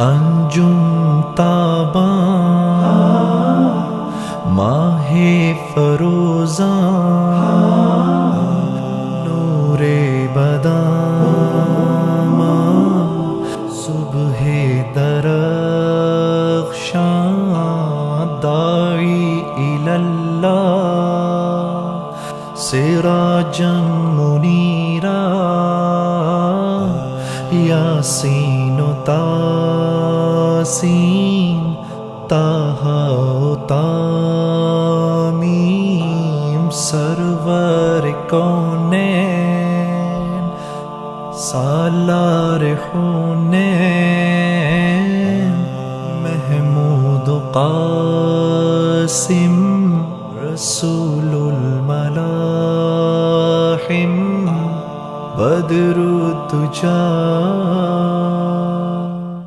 अंजुम ताबा माहे फरोजा नूरे बदामा सुबहे दरख्शां दाई इलल्लाह सिराजम मुनीरा यासीन तासीन ताहा तामीम सरवर कौनैन सालार हो